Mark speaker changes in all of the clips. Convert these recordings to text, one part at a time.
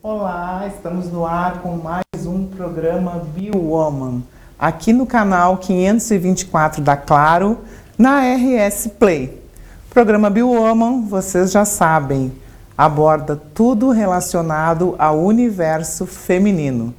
Speaker 1: Olá, estamos no ar com mais um programa BioWoman, aqui no canal 524 da Claro, na RS Play. O programa BioWoman, vocês já sabem, aborda tudo relacionado ao universo feminino.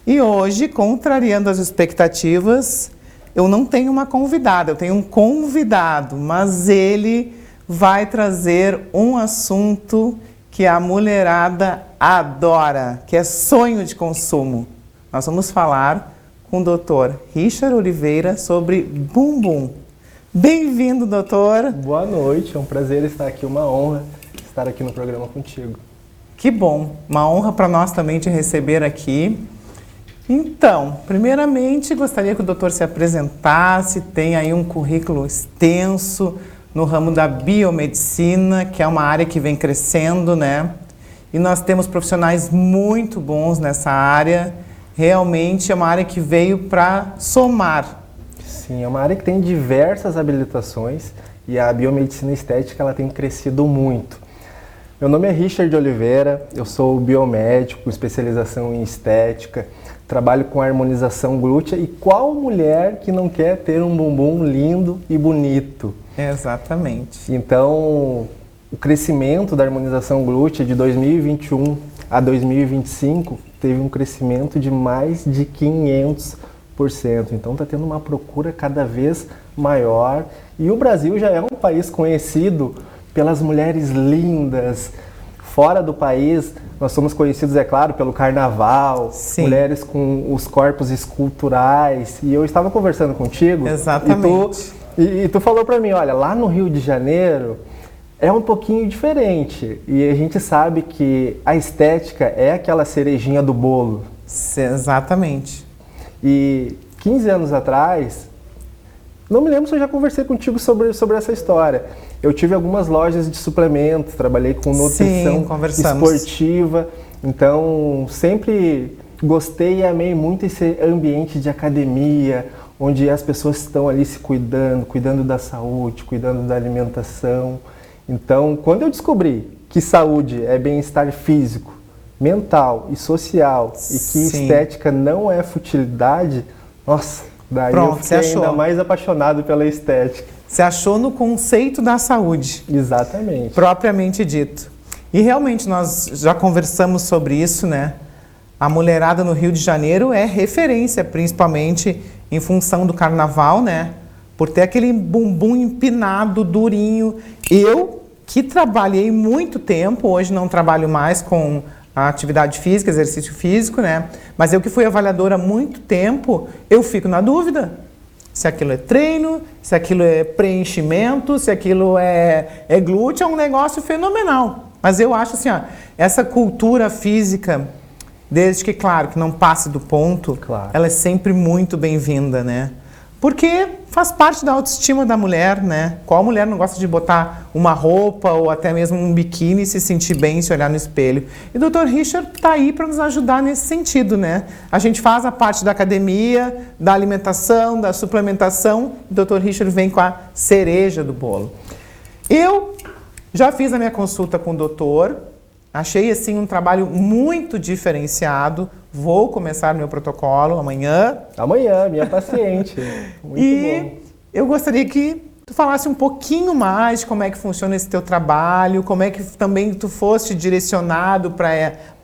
Speaker 1: E hoje, contrariando as expectativas, eu não tenho uma convidada, eu tenho um convidado, mas ele vai trazer um assunto que a mulherada adora, que é sonho de consumo. Nós vamos falar com o Dr. Richard Oliveira sobre bumbum. Bem-vindo, doutor.
Speaker 2: Boa noite, é um prazer estar aqui, uma honra estar aqui no programa contigo.
Speaker 1: Que bom, uma honra para nós também te receber aqui. Então, primeiramente, gostaria que o doutor se apresentasse, tem aí um currículo extenso no ramo da biomedicina, que é uma área que vem crescendo, né? E nós temos profissionais muito bons nessa área. Realmente é uma área que veio para somar.
Speaker 2: Sim, é uma área que tem diversas habilitações e a biomedicina estética ela tem crescido muito. Meu nome é Richard Oliveira, eu sou biomédico, com especialização em estética, trabalho com harmonização glútea e qual mulher que não quer ter um bumbum lindo e bonito?
Speaker 1: Exatamente.
Speaker 2: Então, o crescimento da harmonização glútea de 2021 a 2025 teve um crescimento de mais de 500%. Então, está tendo uma procura cada vez maior. E o Brasil já é um país conhecido pelas mulheres lindas. Fora do país, nós somos conhecidos, é claro, pelo carnaval, sim, mulheres com os corpos esculturais. E eu estava conversando contigo.
Speaker 1: Exatamente.
Speaker 2: E tu falou para mim, olha, lá no Rio de Janeiro é um pouquinho diferente. E a gente sabe que a estética é aquela cerejinha do bolo.
Speaker 1: Exatamente.
Speaker 2: E 15 anos atrás, não me lembro se eu já conversei contigo sobre essa história. Eu tive algumas lojas de suplementos, trabalhei com nutrição esportiva. Então, sempre gostei e amei muito esse ambiente de academia, onde as pessoas estão ali se cuidando da saúde, cuidando da alimentação. Então, quando eu descobri que saúde é bem-estar físico, mental e social, e que sim, estética não é futilidade, nossa, daí pronto, eu fiquei ainda mais apaixonado pela estética.
Speaker 1: Você achou no conceito da saúde.
Speaker 2: Exatamente.
Speaker 1: Propriamente dito. E realmente nós já conversamos sobre isso, né? A mulherada no Rio de Janeiro é referência, principalmente em função do carnaval, né? Por ter aquele bumbum empinado, durinho. Eu, que trabalhei muito tempo, hoje não trabalho mais com a atividade física, exercício físico, né? Mas eu que fui avaliadora há muito tempo, eu fico na dúvida se aquilo é treino, se aquilo é preenchimento, se aquilo é glúteo, é um negócio fenomenal. Mas eu acho assim, ó, essa cultura física, desde que, claro, que não passe do ponto, claro, ela é sempre muito bem-vinda, né? Porque faz parte da autoestima da mulher, né? Qual mulher não gosta de botar uma roupa ou até mesmo um biquíni e se sentir bem, se olhar no espelho? E o Dr. Richard está aí para nos ajudar nesse sentido, né? A gente faz a parte da academia, da alimentação, da suplementação. O Dr. Richard vem com a cereja do bolo. Eu já fiz a minha consulta com o doutor. Achei, assim, um trabalho muito diferenciado. Vou começar meu protocolo amanhã.
Speaker 2: Amanhã, minha paciente. Muito bom.
Speaker 1: Eu gostaria que tu falasse um pouquinho mais de como é que funciona esse teu trabalho, como é que também tu foste direcionado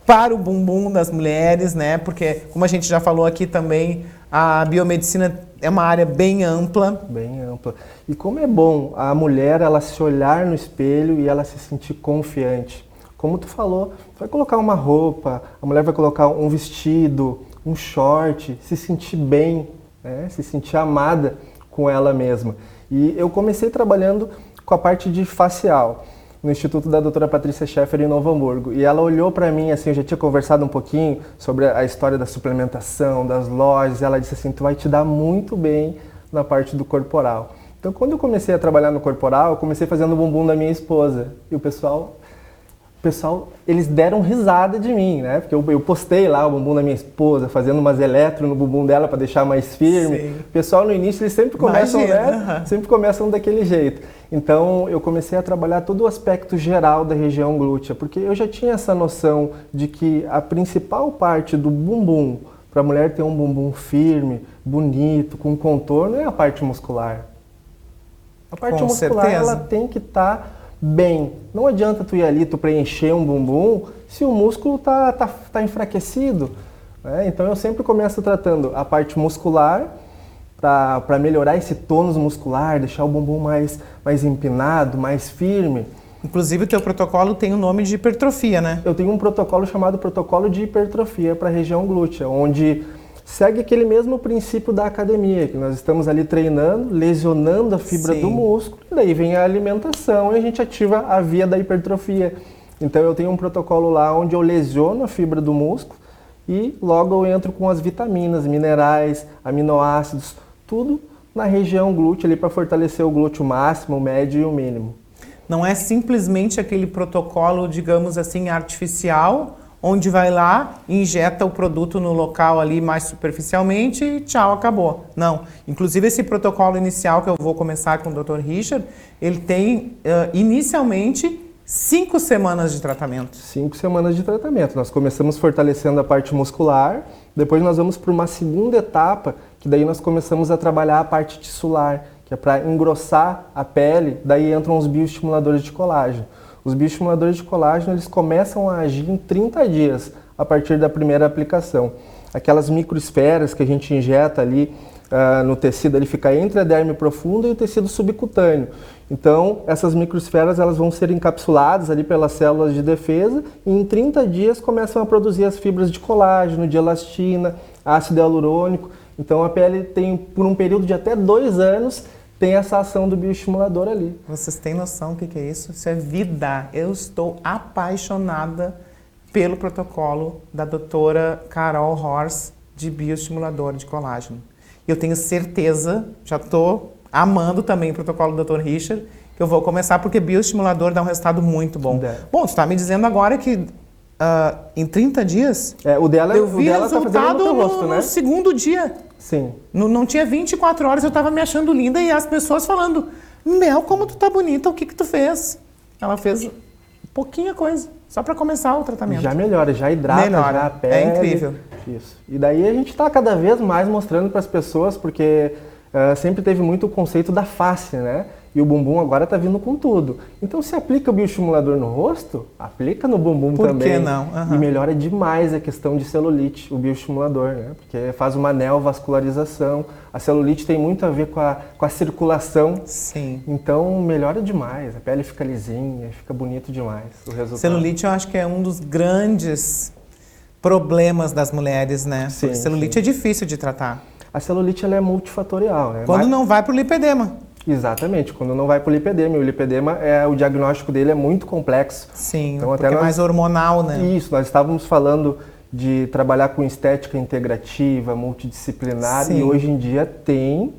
Speaker 1: para o bumbum das mulheres, né? Porque, como a gente já falou aqui também, a biomedicina é uma área bem ampla.
Speaker 2: Bem ampla. E como é bom a mulher ela se olhar no espelho e ela se sentir confiante. Como tu falou, vai colocar uma roupa, a mulher vai colocar um vestido, um short, se sentir bem, né? Se sentir amada com ela mesma. E eu comecei trabalhando com a parte de facial, no Instituto da doutora Patrícia Schaeffer em Novo Hamburgo. E ela olhou para mim, assim, eu já tinha conversado um pouquinho sobre a história da suplementação, das lojas, e ela disse assim, tu vai te dar muito bem na parte do corporal. Então, quando eu comecei a trabalhar no corporal, eu comecei fazendo o bumbum da minha esposa. E o pessoal pessoal, eles deram risada de mim, né? Porque eu postei lá o bumbum da minha esposa, fazendo umas eletro no bumbum dela para deixar mais firme. Sim. O pessoal no início, eles sempre começam, sempre começam daquele jeito. Então, eu comecei a trabalhar todo o aspecto geral da região glútea, porque eu já tinha essa noção de que a principal parte do bumbum, para a mulher ter um bumbum firme, bonito, com contorno, é a parte muscular. A parte muscular, ela tem que estar bem. Não adianta tu ir ali, tu preencher um bumbum, se o músculo tá enfraquecido. Né? Então eu sempre começo tratando a parte muscular para melhorar esse tônus muscular, deixar o bumbum mais empinado, mais firme.
Speaker 1: Inclusive o teu protocolo tem o nome de hipertrofia, né?
Speaker 2: Eu tenho um protocolo chamado protocolo de hipertrofia para a região glútea, onde segue aquele mesmo princípio da academia, que nós estamos ali treinando, lesionando a fibra do músculo, e daí vem a alimentação e a gente ativa a via da hipertrofia. Então eu tenho um protocolo lá onde eu lesiono a fibra do músculo e logo eu entro com as vitaminas, minerais, aminoácidos, tudo na região glútea ali para fortalecer o glúteo máximo, o médio e o mínimo.
Speaker 1: Não é simplesmente aquele protocolo, digamos assim, artificial, onde vai lá, injeta o produto no local ali mais superficialmente e tchau, acabou. Não. Inclusive esse protocolo inicial que eu vou começar com o Dr. Richard, ele tem inicialmente 5 semanas de tratamento.
Speaker 2: 5 semanas de tratamento. Nós começamos fortalecendo a parte muscular, depois nós vamos para uma segunda etapa, que daí nós começamos a trabalhar a parte tissular, que é para engrossar a pele, daí entram os bioestimuladores de colágeno. Os bioestimuladores de colágeno, eles começam a agir em 30 dias, a partir da primeira aplicação. Aquelas microesferas que a gente injeta ali no tecido, ele fica entre a derme profunda e o tecido subcutâneo. Então, essas microesferas elas vão ser encapsuladas ali pelas células de defesa e em 30 dias começam a produzir as fibras de colágeno, de elastina, ácido hialurônico. Então, a pele tem, por um período de até 2 anos, tem essa ação do bioestimulador ali.
Speaker 1: Vocês têm noção do que é isso? Isso é vida. Eu estou apaixonada pelo protocolo da doutora Carol Horst de bioestimulador de colágeno. Eu tenho certeza, já estou amando também o protocolo do Dr. Richard, que eu vou começar porque bioestimulador dá um resultado muito bom. Bom, tu está me dizendo agora que em 30 dias
Speaker 2: o dela,
Speaker 1: eu vi
Speaker 2: resultado no rosto, né?
Speaker 1: No segundo dia.
Speaker 2: Sim.
Speaker 1: Não tinha 24 horas, eu estava me achando linda e as pessoas falando, Mel, como tu tá bonita, o que tu fez? Ela fez pouquinha coisa, só para começar o tratamento.
Speaker 2: Já melhora, já hidrata, já a pele.
Speaker 1: É incrível.
Speaker 2: Isso. E daí a gente está cada vez mais mostrando para as pessoas, porque sempre teve muito o conceito da face, né? E o bumbum agora está vindo com tudo. Então, se aplica o bioestimulador no rosto, aplica no bumbum também.
Speaker 1: Por que não?
Speaker 2: E melhora demais a questão de celulite, o bioestimulador, né? Porque faz uma neovascularização. A celulite tem muito a ver com a circulação.
Speaker 1: Sim.
Speaker 2: Então, melhora demais. A pele fica lisinha, fica bonito demais o resultado.
Speaker 1: Celulite, eu acho que é um dos grandes problemas das mulheres, né?
Speaker 2: Sim,
Speaker 1: porque celulite é difícil de tratar.
Speaker 2: A celulite ela é multifatorial, né?
Speaker 1: Quando não vai para o lipedema.
Speaker 2: Exatamente, quando não vai para o lipedema. O lipedema, o diagnóstico dele é muito complexo.
Speaker 1: Sim, então, porque é mais hormonal, né?
Speaker 2: Isso, nós estávamos falando de trabalhar com estética integrativa, multidisciplinar, Sim. E hoje em dia tem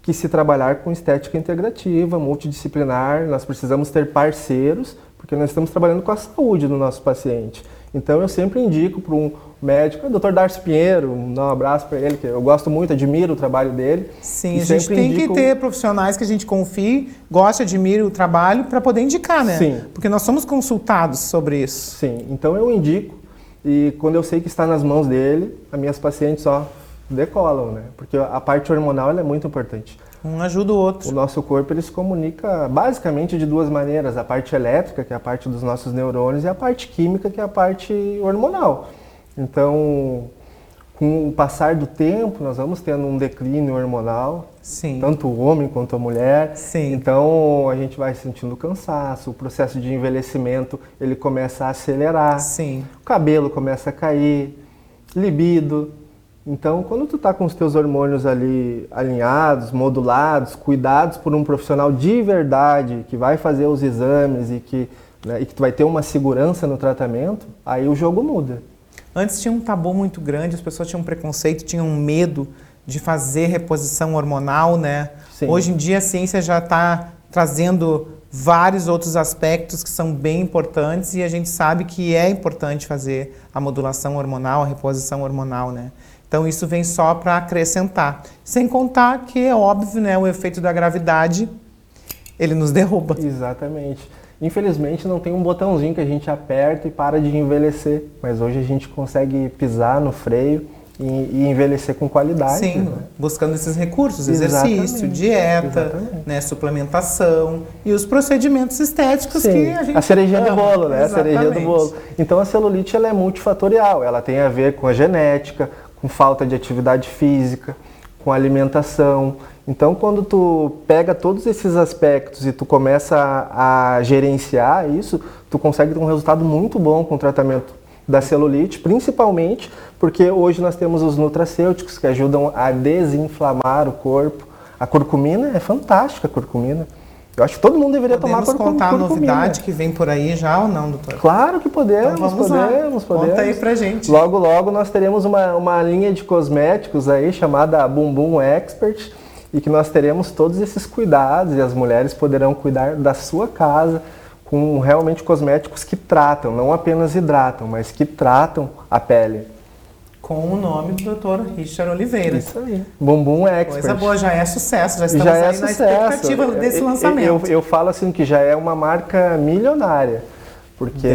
Speaker 2: que se trabalhar com estética integrativa, multidisciplinar. Nós precisamos ter parceiros, porque nós estamos trabalhando com a saúde do nosso paciente. Então eu sempre indico para um médico, o Dr. Darcy Pinheiro, dar um abraço para ele, que eu gosto muito, admiro o trabalho dele.
Speaker 1: Sim, a gente tem que ter profissionais que a gente confie, goste, admire o trabalho para poder indicar, né?
Speaker 2: Sim.
Speaker 1: Porque nós somos consultados sobre isso.
Speaker 2: Sim, então eu indico e quando eu sei que está nas mãos dele, as minhas pacientes só decolam, né? Porque a parte hormonal ela é muito importante.
Speaker 1: Um ajuda o outro.
Speaker 2: O nosso corpo ele se comunica basicamente de 2 maneiras, a parte elétrica, que é a parte dos nossos neurônios, e a parte química, que é a parte hormonal. Então, com o passar do tempo, nós vamos tendo um declínio hormonal,
Speaker 1: Sim.
Speaker 2: Tanto o homem quanto a mulher.
Speaker 1: Sim.
Speaker 2: Então, a gente vai sentindo cansaço, o processo de envelhecimento ele começa a acelerar,
Speaker 1: Sim.
Speaker 2: O cabelo começa a cair, libido. Então, quando tu tá com os teus hormônios ali alinhados, modulados, cuidados por um profissional de verdade, que vai fazer os exames e que tu vai ter uma segurança no tratamento, aí o jogo muda.
Speaker 1: Antes tinha um tabu muito grande, as pessoas tinham preconceito, tinham medo de fazer reposição hormonal, né?
Speaker 2: Sim.
Speaker 1: Hoje em dia a ciência já está trazendo vários outros aspectos que são bem importantes e a gente sabe que é importante fazer a modulação hormonal, a reposição hormonal, né? Então isso vem só para acrescentar. Sem contar que é óbvio, né, o efeito da gravidade, ele nos derruba.
Speaker 2: Exatamente. Infelizmente não tem um botãozinho que a gente aperta e para de envelhecer, mas hoje a gente consegue pisar no freio e envelhecer com qualidade.
Speaker 1: Sim,
Speaker 2: né?
Speaker 1: Buscando esses recursos, exercício, dieta, né, suplementação e os procedimentos estéticos. Sim, que a gente
Speaker 2: a cerejinha do bolo, né?
Speaker 1: Exatamente.
Speaker 2: A cerejinha do bolo. Então a celulite ela é multifatorial, ela tem a ver com a genética, com falta de atividade física, com alimentação. Então quando tu pega todos esses aspectos e tu começa a gerenciar isso, tu consegue ter um resultado muito bom com o tratamento da celulite, principalmente porque hoje nós temos os nutracêuticos que ajudam a desinflamar o corpo. A curcumina é fantástica, a curcumina. Eu acho que todo mundo deveria tomar curcumina.
Speaker 1: Podemos contar a novidade que vem por aí já ou não, doutor?
Speaker 2: Claro que podemos,
Speaker 1: então podemos. Conta aí pra gente.
Speaker 2: Logo, logo nós teremos uma linha de cosméticos aí chamada Bumbum Expert e que nós teremos todos esses cuidados e as mulheres poderão cuidar da sua casa com realmente cosméticos que tratam, não apenas hidratam, mas que tratam a pele.
Speaker 1: Com o nome do Dr. Richard Oliveira.
Speaker 2: Isso aí. Bumbum Expert.
Speaker 1: Coisa boa, já é sucesso, já estamos aí na expectativa desse lançamento.
Speaker 2: Eu falo assim que já é uma marca milionária. Porque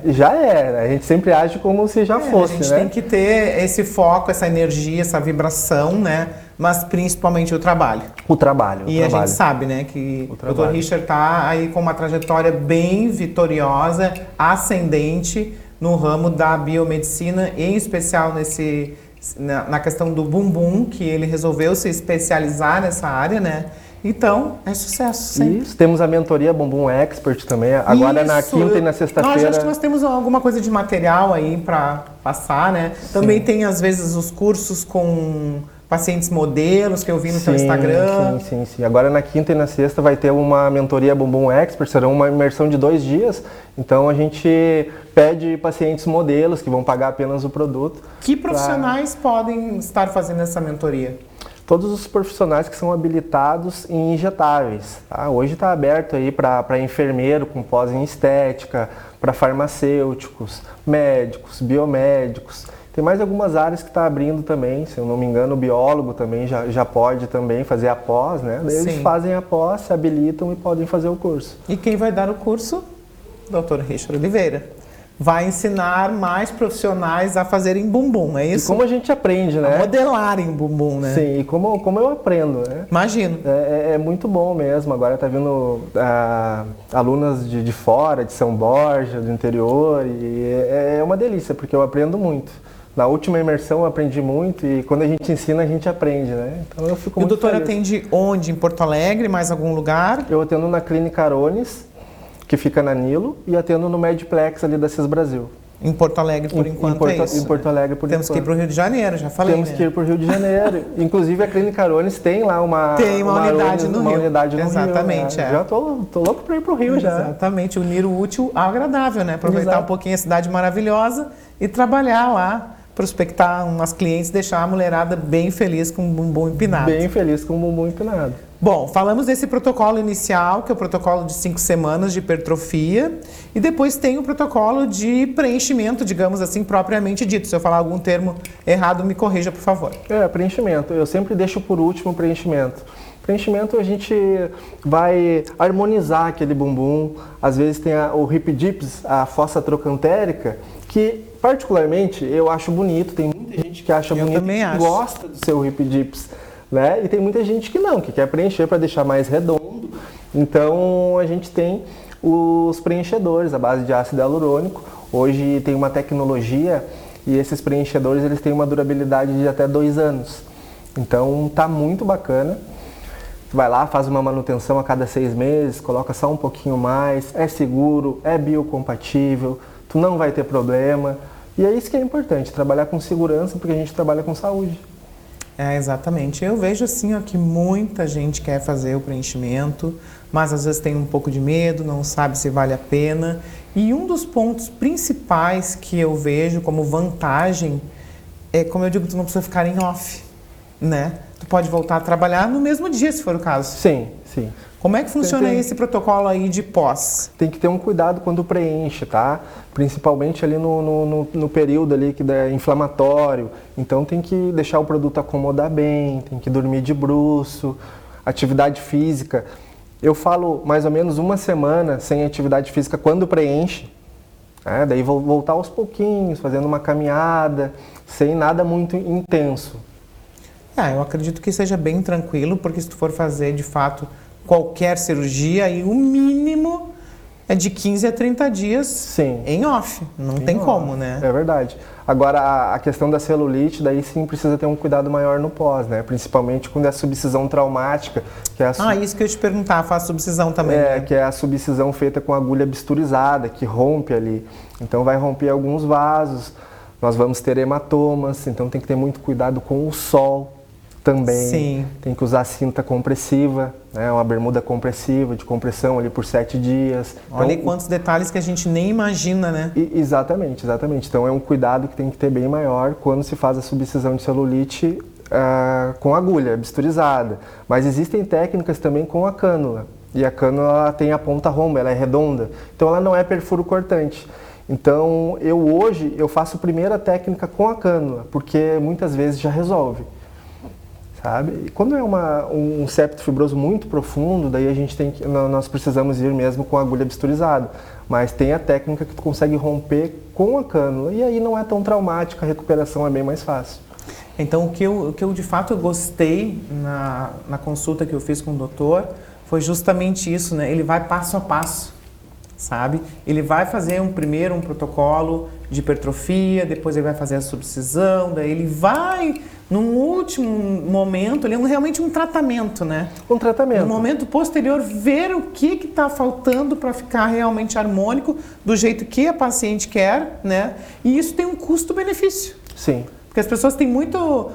Speaker 2: já é. A gente sempre age como se já fosse, né?
Speaker 1: A gente tem que ter esse foco, essa energia, essa vibração, né? Mas principalmente o trabalho.
Speaker 2: O trabalho.
Speaker 1: A gente sabe, né, que o Dr. Richard está aí com uma trajetória bem vitoriosa, ascendente no ramo da biomedicina, em especial na questão do bumbum, que ele resolveu se especializar nessa área, né? Então, é sucesso sempre.
Speaker 2: Isso, temos a mentoria Bumbum Expert também, agora na quinta e na sexta-feira.
Speaker 1: Acho que nós temos alguma coisa de material aí para passar, né? Sim. Também tem, às vezes, os cursos com pacientes modelos que eu vi no seu Instagram.
Speaker 2: Sim. Agora na quinta e na sexta vai ter uma mentoria Bumbum Expert, será uma imersão de 2 dias. Então a gente pede pacientes modelos que vão pagar apenas o produto.
Speaker 1: Que profissionais podem estar fazendo essa mentoria?
Speaker 2: Todos os profissionais que são habilitados em injetáveis. Tá? Hoje está aberto aí para enfermeiro com pós em estética, para farmacêuticos, médicos, biomédicos. Tem mais algumas áreas que está abrindo também, se eu não me engano, o biólogo também já pode também fazer a pós, né? Daí eles fazem a pós, se habilitam e podem fazer o curso.
Speaker 1: E quem vai dar o curso? Dr. Richard Oliveira. Vai ensinar mais profissionais a fazerem bumbum, é isso?
Speaker 2: E como a gente aprende, né?
Speaker 1: A modelarem bumbum, né?
Speaker 2: Sim, e como eu aprendo, né?
Speaker 1: Imagino.
Speaker 2: É muito bom mesmo. Agora está vindo alunas de fora, de São Borja, do interior, e é uma delícia, porque eu aprendo muito. Na última imersão eu aprendi muito e quando a gente ensina, a gente aprende, né? Então eu fico muito feliz.
Speaker 1: E o doutor atende onde? Em Porto Alegre, mais algum lugar?
Speaker 2: Eu atendo na Clínica Arones, que fica na Nilo, e atendo no Medplex ali da CIS Brasil.
Speaker 1: Em Porto Alegre, por enquanto, é isso?
Speaker 2: Em Porto Alegre, por enquanto.
Speaker 1: Temos que ir para o Rio de Janeiro, já falei,
Speaker 2: Temos que ir para o Rio de Janeiro. Inclusive, a Clínica Arones tem lá uma
Speaker 1: unidade no Rio.
Speaker 2: Exatamente, Rio, né? Já tô louco para ir para o Rio já.
Speaker 1: Exatamente, unir o útil ao agradável, né? Aproveitar um pouquinho a cidade maravilhosa e trabalhar lá, prospectar umas clientes, deixar a mulherada bem feliz com o bumbum empinado.
Speaker 2: Bem feliz com o bumbum empinado.
Speaker 1: Bom, falamos desse protocolo inicial, que é o protocolo de 5 semanas de hipertrofia, e depois tem o protocolo de preenchimento, digamos assim, propriamente dito. Se eu falar algum termo errado, me corrija, por favor.
Speaker 2: Preenchimento. Eu sempre deixo por último o preenchimento. Preenchimento a gente vai harmonizar aquele bumbum. Às vezes tem o hip dips, a fossa trocantérica, que particularmente eu acho bonito. Tem muita gente que acha bonito e gosta do seu hip dips. Né? E tem muita gente que não, que quer preencher para deixar mais redondo. Então a gente tem os preenchedores à base de ácido hialurônico. Hoje tem uma tecnologia e esses preenchedores eles têm uma durabilidade de até 2 anos. Então tá muito bacana. Tu vai lá, faz uma manutenção a cada 6 meses, coloca só um pouquinho mais, é seguro, é biocompatível, tu não vai ter problema. E é isso que é importante, trabalhar com segurança, porque a gente trabalha com saúde.
Speaker 1: Exatamente. Eu vejo assim ó, que muita gente quer fazer o preenchimento, mas às vezes tem um pouco de medo, não sabe se vale a pena. E um dos pontos principais que eu vejo como vantagem é, como eu digo, tu não precisa ficar em off, né? Tu pode voltar a trabalhar no mesmo dia, se for o caso.
Speaker 2: Sim, sim.
Speaker 1: Como é que funciona esse protocolo aí de pós?
Speaker 2: Tem que ter um cuidado quando preenche, tá? Principalmente ali no período ali que é inflamatório. Então tem que deixar o produto acomodar bem, tem que dormir de bruço, atividade física. Eu falo mais ou menos uma semana sem atividade física quando preenche. Daí vou voltar aos pouquinhos, fazendo uma caminhada, sem nada muito intenso.
Speaker 1: Eu acredito que seja bem tranquilo, porque se tu for fazer de fato qualquer cirurgia, aí o mínimo é de 15 a 30 dias.
Speaker 2: Sim.
Speaker 1: Em off. Não tem como, né?
Speaker 2: É verdade. Agora, a questão da celulite, daí sim precisa ter um cuidado maior no pós, né? Principalmente quando é subcisão traumática. Que é
Speaker 1: isso que eu ia te perguntar, faz subcisão também. Né?
Speaker 2: Que é a subcisão feita com agulha bisturizada, que rompe ali. Então vai romper alguns vasos, nós vamos ter hematomas, então tem que ter muito cuidado com o sol também.
Speaker 1: Sim.
Speaker 2: Tem que usar cinta compressiva, né? Uma bermuda compressiva, de compressão ali por 7 dias.
Speaker 1: Olha então, quantos detalhes que a gente nem imagina, né?
Speaker 2: Exatamente. Então é um cuidado que tem que ter bem maior quando se faz a subcisão de celulite com agulha bisturizada. Mas existem técnicas também com a cânula. E a cânula tem a ponta romba, ela é redonda. Então ela não é perfuro cortante. Então hoje eu faço primeiro a técnica com a cânula, porque muitas vezes já resolve. Sabe? E quando é um septo fibroso muito profundo, daí nós precisamos ir mesmo com a agulha bisturizada. Mas tem a técnica que tu consegue romper com a cânula e aí não é tão traumática, a recuperação é bem mais fácil.
Speaker 1: Então o que eu de fato gostei na consulta que eu fiz com o doutor foi justamente isso, né? Ele vai passo a passo, sabe? Ele vai fazer primeiro um protocolo de hipertrofia, depois ele vai fazer a subcisão, daí ele vai, num último momento, realmente um tratamento, né?
Speaker 2: Um tratamento.
Speaker 1: No momento posterior, ver o que está faltando para ficar realmente harmônico, do jeito que a paciente quer, né? E isso tem um custo-benefício.
Speaker 2: Sim.
Speaker 1: Porque as pessoas têm muito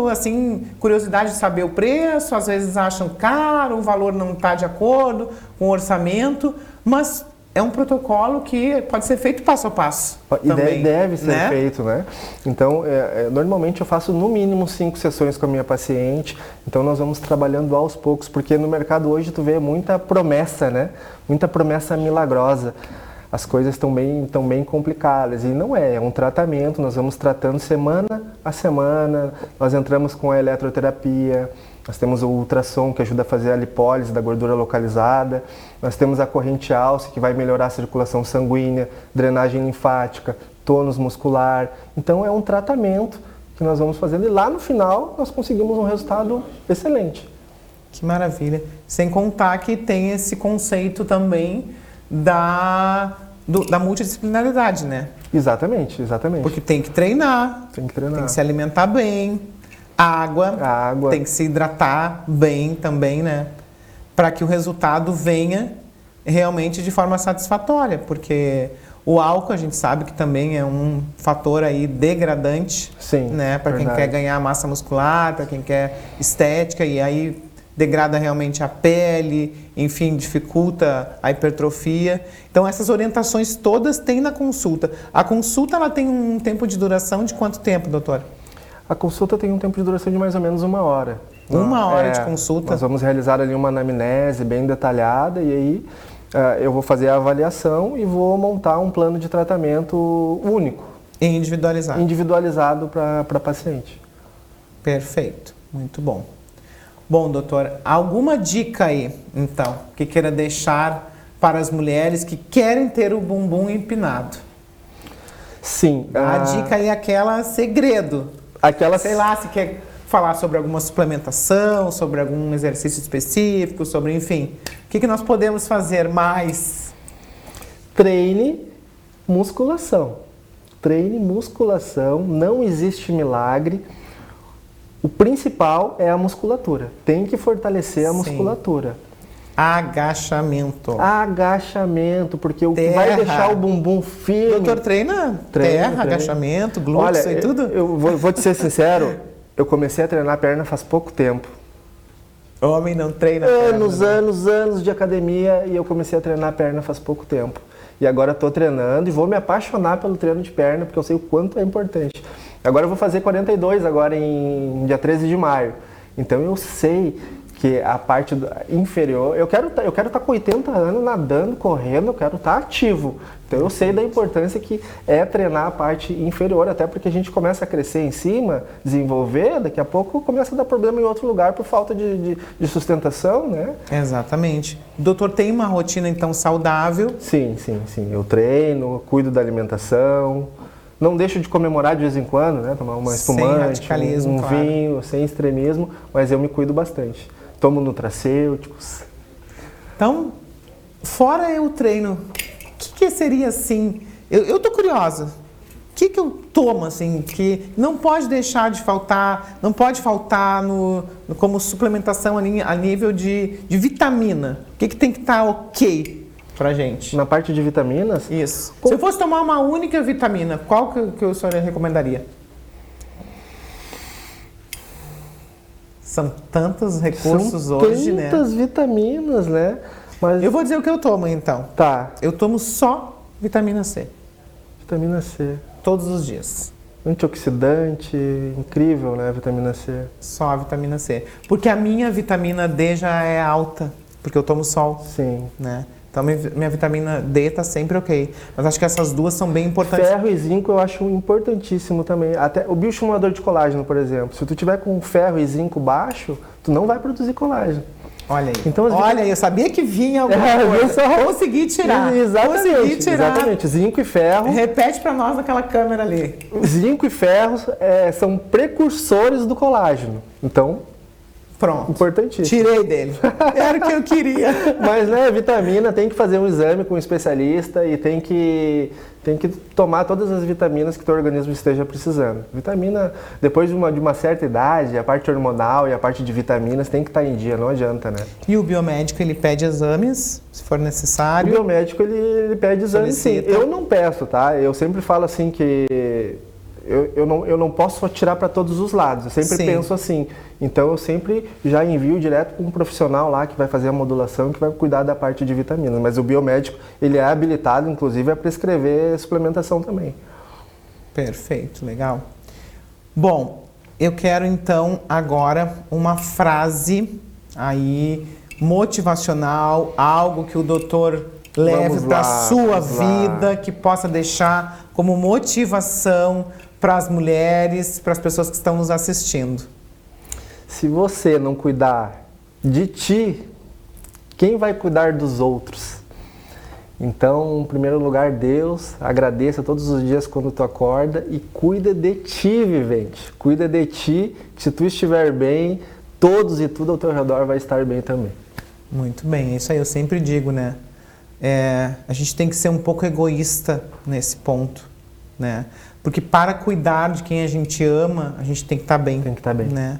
Speaker 1: assim, curiosidade de saber o preço, às vezes acham caro, o valor não está de acordo com o orçamento, mas é um protocolo que pode ser feito passo a passo.
Speaker 2: E também, deve ser feito, né? Então, normalmente eu faço no mínimo 5 sessões com a minha paciente, então nós vamos trabalhando aos poucos, porque no mercado hoje tu vê muita promessa, né? Muita promessa milagrosa. As coisas estão bem complicadas, e não é um tratamento, nós vamos tratando semana a semana, nós entramos com a eletroterapia, nós temos o ultrassom que ajuda a fazer a lipólise da gordura localizada, nós temos a corrente Alce que vai melhorar a circulação sanguínea, drenagem linfática, tônus muscular. Então é um tratamento que nós vamos fazendo e lá no final nós conseguimos um resultado excelente.
Speaker 1: Que maravilha! Sem contar que tem esse conceito também da multidisciplinaridade, né?
Speaker 2: Exatamente.
Speaker 1: Porque tem que treinar, tem que se alimentar bem, água, tem que se hidratar bem também, né? Para que o resultado venha realmente de forma satisfatória, porque o álcool a gente sabe que também é um fator aí degradante, né? Para quem quer ganhar massa muscular, para quem quer estética, e aí degrada realmente a pele, enfim, dificulta a hipertrofia. Então essas orientações todas tem na consulta. A consulta ela tem um tempo de duração de quanto tempo, doutor?
Speaker 2: A consulta tem um tempo de duração de mais ou menos 1 hora.
Speaker 1: 1 hora de consulta?
Speaker 2: Nós vamos realizar ali uma anamnese bem detalhada e aí eu vou fazer a avaliação e vou montar um plano de tratamento único.
Speaker 1: E individualizado?
Speaker 2: Individualizado para a paciente.
Speaker 1: Perfeito, muito bom. Bom, doutor, alguma dica aí, então, que queira deixar para as mulheres que querem ter o bumbum empinado?
Speaker 2: Sim.
Speaker 1: A dica aí é aquela segredo. Sei lá, se quer falar sobre alguma suplementação, sobre algum exercício específico, sobre, enfim. O que nós podemos fazer mais?
Speaker 2: Treine musculação. Treine musculação, não existe milagre. O principal é a musculatura. Tem que fortalecer a musculatura.
Speaker 1: Agachamento.
Speaker 2: Agachamento, porque o que vai deixar o bumbum firme...
Speaker 1: Doutor, treina terra, agachamento, glúteo e tudo?
Speaker 2: Eu vou te ser sincero, eu comecei a treinar perna faz pouco tempo.
Speaker 1: Homem não treina perna.
Speaker 2: Anos de academia e eu comecei a treinar perna faz pouco tempo. E agora estou treinando e vou me apaixonar pelo treino de perna, porque eu sei o quanto é importante. Agora eu vou fazer 42 agora em dia 13 de maio. Então eu sei que a parte inferior, eu quero estar com 80 anos nadando, correndo, eu quero estar ativo. Então eu sei da importância que é treinar a parte inferior, até porque a gente começa a crescer em cima, desenvolver, daqui a pouco começa a dar problema em outro lugar por falta de sustentação, né?
Speaker 1: Exatamente. O doutor tem uma rotina então saudável?
Speaker 2: Sim. Eu treino, cuido da alimentação, não deixo de comemorar de vez em quando, né? Tomar uma espumante, um vinho, sem extremismo, mas eu me cuido bastante. Tomo nutracêuticos.
Speaker 1: Então, fora o treino, o que seria assim? Eu tô curiosa. O que eu tomo assim que não pode deixar de faltar, não pode faltar como suplementação a nível de vitamina? O que tem que estar ok pra gente?
Speaker 2: Na parte de vitaminas?
Speaker 1: Isso. Se eu fosse tomar uma única vitamina, qual que o senhor recomendaria? São tantos recursos hoje, né?
Speaker 2: São tantas vitaminas, né? Mas...
Speaker 1: Eu vou dizer o que eu tomo, então.
Speaker 2: Tá.
Speaker 1: Eu tomo só vitamina C.
Speaker 2: Vitamina C.
Speaker 1: Todos os dias.
Speaker 2: Antioxidante, incrível, né? Vitamina C.
Speaker 1: Só a vitamina C. Porque a minha vitamina D já é alta, porque eu tomo sol.
Speaker 2: Sim.
Speaker 1: Né? Então, minha vitamina D está sempre ok. Mas acho que essas duas são bem importantes.
Speaker 2: Ferro e zinco eu acho importantíssimo também. Até o bioestimulador de colágeno, por exemplo. Se tu tiver com ferro e zinco baixo, tu não vai produzir colágeno.
Speaker 1: Olha aí.
Speaker 2: Então,
Speaker 1: olha aí, eu sabia que vinha alguma coisa. Consegui tirar.
Speaker 2: Exatamente. Zinco e ferro.
Speaker 1: Repete para nós naquela câmera ali.
Speaker 2: Zinco e ferro são precursores do colágeno. Então,
Speaker 1: pronto.
Speaker 2: Importantíssimo.
Speaker 1: Tirei dele. Era o que eu queria.
Speaker 2: Mas, né, vitamina, tem que fazer um exame com um especialista e tem que tomar todas as vitaminas que o teu organismo esteja precisando. Vitamina, depois de uma certa idade, a parte hormonal e a parte de vitaminas tem que estar em dia, não adianta, né?
Speaker 1: E o biomédico, ele pede exames, se for necessário?
Speaker 2: O biomédico, ele pede exames, sim. Eu não peço, tá? Eu sempre falo assim que eu não posso tirar para todos os lados, eu sempre penso assim. Então eu sempre já envio direto para um profissional lá que vai fazer a modulação, que vai cuidar da parte de vitaminas. Mas o biomédico, ele é habilitado, inclusive, a prescrever suplementação também.
Speaker 1: Perfeito, legal. Bom, eu quero então agora uma frase aí motivacional, algo que o doutor leve para a sua vida, que possa deixar como motivação para as mulheres, para as pessoas que estão nos assistindo.
Speaker 2: Se você não cuidar de ti, quem vai cuidar dos outros? Então, em primeiro lugar, Deus, agradeça todos os dias quando tu acorda e cuida de ti, vivente. Cuida de ti, que se tu estiver bem, todos e tudo ao teu redor vai estar bem também.
Speaker 1: Muito bem, isso aí eu sempre digo, né? A gente tem que ser um pouco egoísta nesse ponto, né? Porque para cuidar de quem a gente ama, a gente tem que estar bem.
Speaker 2: Tem que estar bem.
Speaker 1: Né?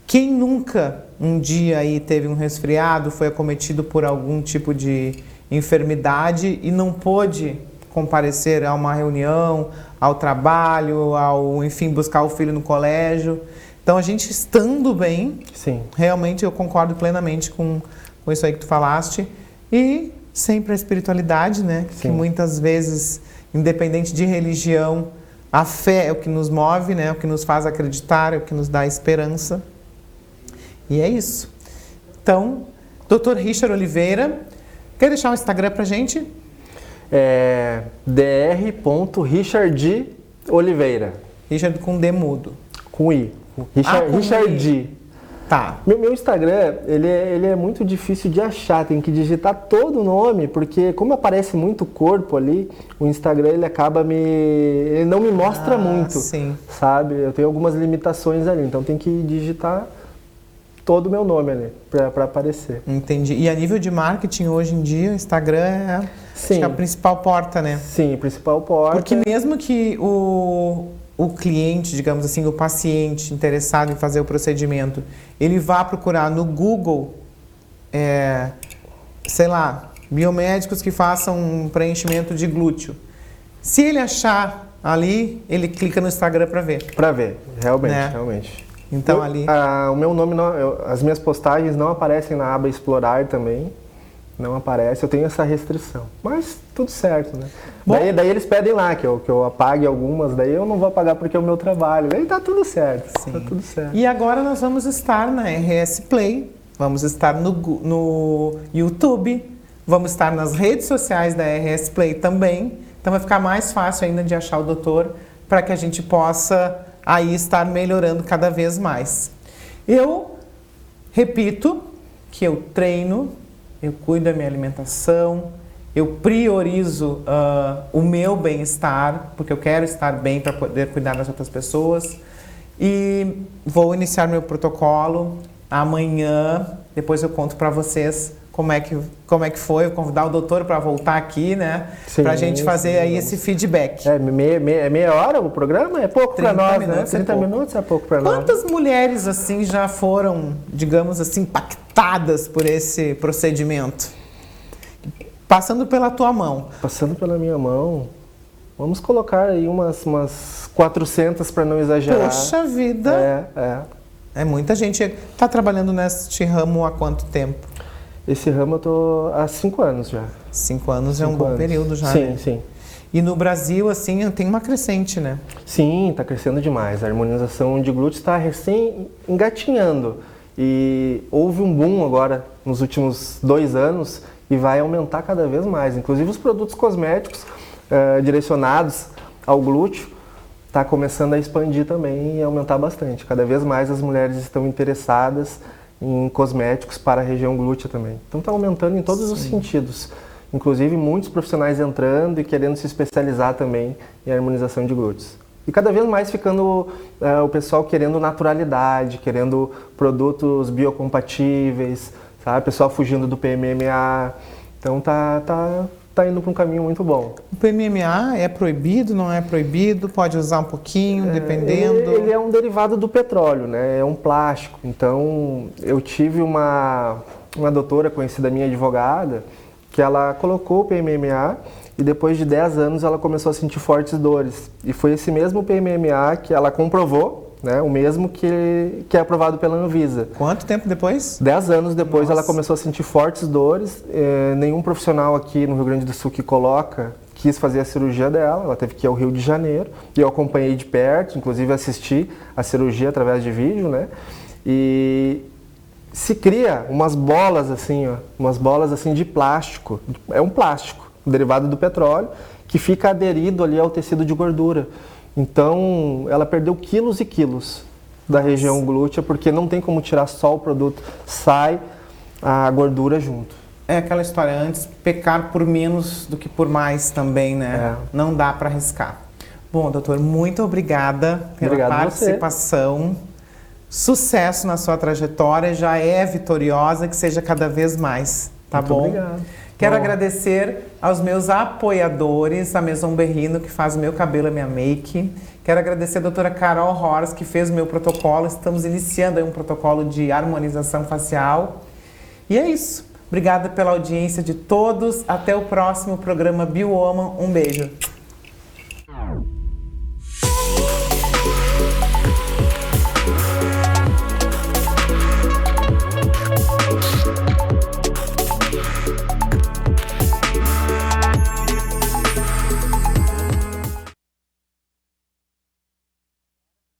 Speaker 1: Quem nunca um dia aí teve um resfriado, foi acometido por algum tipo de enfermidade e não pôde comparecer a uma reunião, ao trabalho, enfim, buscar o filho no colégio. Então, a gente estando bem,
Speaker 2: sim,
Speaker 1: realmente eu concordo plenamente com isso aí que tu falaste. E sempre a espiritualidade, né? Sim. Que muitas vezes, independente de religião, a fé é o que nos move, né? É o que nos faz acreditar, é o que nos dá esperança. E é isso. Então, Dr. Richard Oliveira, quer deixar um Instagram pra gente?
Speaker 2: dr.richard
Speaker 1: Richard com D mudo.
Speaker 2: Com I. Richard.
Speaker 1: Tá.
Speaker 2: Meu Instagram, ele é muito difícil de achar, tem que digitar todo o nome, porque como aparece muito corpo ali, o Instagram ele não me mostra muito,
Speaker 1: sim.
Speaker 2: Sabe? Eu tenho algumas limitações ali, então tem que digitar todo o meu nome ali, para aparecer.
Speaker 1: Entendi. E a nível de marketing, hoje em dia, o Instagram é a principal porta, né?
Speaker 2: Sim, a principal porta.
Speaker 1: Porque mesmo que o cliente, digamos assim, o paciente interessado em fazer o procedimento, ele vá procurar no Google, sei lá, biomédicos que façam um preenchimento de glúteo. Se ele achar ali, ele clica no Instagram para ver.
Speaker 2: Para ver, realmente,
Speaker 1: né?
Speaker 2: Realmente.
Speaker 1: Então ali...
Speaker 2: o meu nome, as minhas postagens não aparecem na aba explorar também. Não aparece, eu tenho essa restrição. Mas tudo certo, né? Daí eles pedem lá que eu apague algumas, daí eu não vou apagar porque é o meu trabalho. Daí tá tudo certo.
Speaker 1: Sim.
Speaker 2: Tá tudo certo.
Speaker 1: E agora nós vamos estar na RS Play, vamos estar no YouTube, vamos estar nas redes sociais da RS Play também. Então vai ficar mais fácil ainda de achar o doutor para que a gente possa aí estar melhorando cada vez mais. Eu repito que eu treino, eu cuido da minha alimentação, eu priorizo o meu bem-estar, porque eu quero estar bem para poder cuidar das outras pessoas. E vou iniciar meu protocolo amanhã, depois eu conto para vocês como é que foi, vou convidar o doutor para voltar aqui, né? Para a gente fazer aí esse feedback.
Speaker 2: É meia hora o programa? É pouco para nós, né? 30 minutos é pouco para nós.
Speaker 1: Quantas mulheres, assim, já foram, digamos assim, impactadas por esse procedimento? Passando pela tua mão.
Speaker 2: Passando pela minha mão, vamos colocar aí umas 400 para não exagerar.
Speaker 1: Poxa vida! É muita gente. Está trabalhando neste ramo há quanto tempo?
Speaker 2: Esse ramo eu tô há 5 anos já.
Speaker 1: 5 anos é um bom período já,
Speaker 2: sim,
Speaker 1: né?
Speaker 2: Sim.
Speaker 1: E no Brasil, assim, tem uma crescente, né?
Speaker 2: Sim, está crescendo demais. A harmonização de glúteo está recém engatinhando. E houve um boom agora, nos últimos 2 anos, e vai aumentar cada vez mais. Inclusive os produtos cosméticos direcionados ao glúteo está começando a expandir também e aumentar bastante. Cada vez mais as mulheres estão interessadas em cosméticos para a região glútea também. Então está aumentando em todos os sentidos. Inclusive muitos profissionais entrando e querendo se especializar também em harmonização de glúteos. E cada vez mais ficando o pessoal querendo naturalidade, querendo produtos biocompatíveis, sabe? O pessoal fugindo do PMMA. Então tá indo para um caminho muito bom.
Speaker 1: O PMMA é proibido, não é proibido? Pode usar um pouquinho, dependendo?
Speaker 2: Ele é um derivado do petróleo, né? É um plástico. Então, eu tive uma doutora conhecida minha, advogada, que ela colocou o PMMA e depois de 10 anos ela começou a sentir fortes dores. E foi esse mesmo PMMA que ela comprovou, né, o mesmo que é aprovado pela Anvisa.
Speaker 1: Quanto tempo depois?
Speaker 2: 10 anos depois.
Speaker 1: Nossa.
Speaker 2: Ela começou a sentir fortes dores. Nenhum profissional aqui no Rio Grande do Sul que quis fazer a cirurgia dela. Ela teve que ir ao Rio de Janeiro. E eu acompanhei de perto, inclusive assisti a cirurgia através de vídeo, né? E se cria umas bolas assim de plástico. É um plástico, derivado do petróleo, que fica aderido ali ao tecido de gordura. Então, ela perdeu quilos e quilos da região glútea, porque não tem como tirar só o produto, sai a gordura junto.
Speaker 1: É aquela história, antes pecar por menos do que por mais também, né? Não dá para arriscar. Bom, doutor, muito obrigada pela participação. Sucesso na sua trajetória, já é vitoriosa, que seja cada vez mais, tá bom?
Speaker 2: Muito obrigado.
Speaker 1: Quero agradecer aos meus apoiadores, a Maison Berrino, que faz o meu cabelo e a minha make. Quero agradecer a doutora Carol Horst, que fez o meu protocolo. Estamos iniciando aí um protocolo de harmonização facial. E é isso. Obrigada pela audiência de todos. Até o próximo programa BioWoman. Um beijo.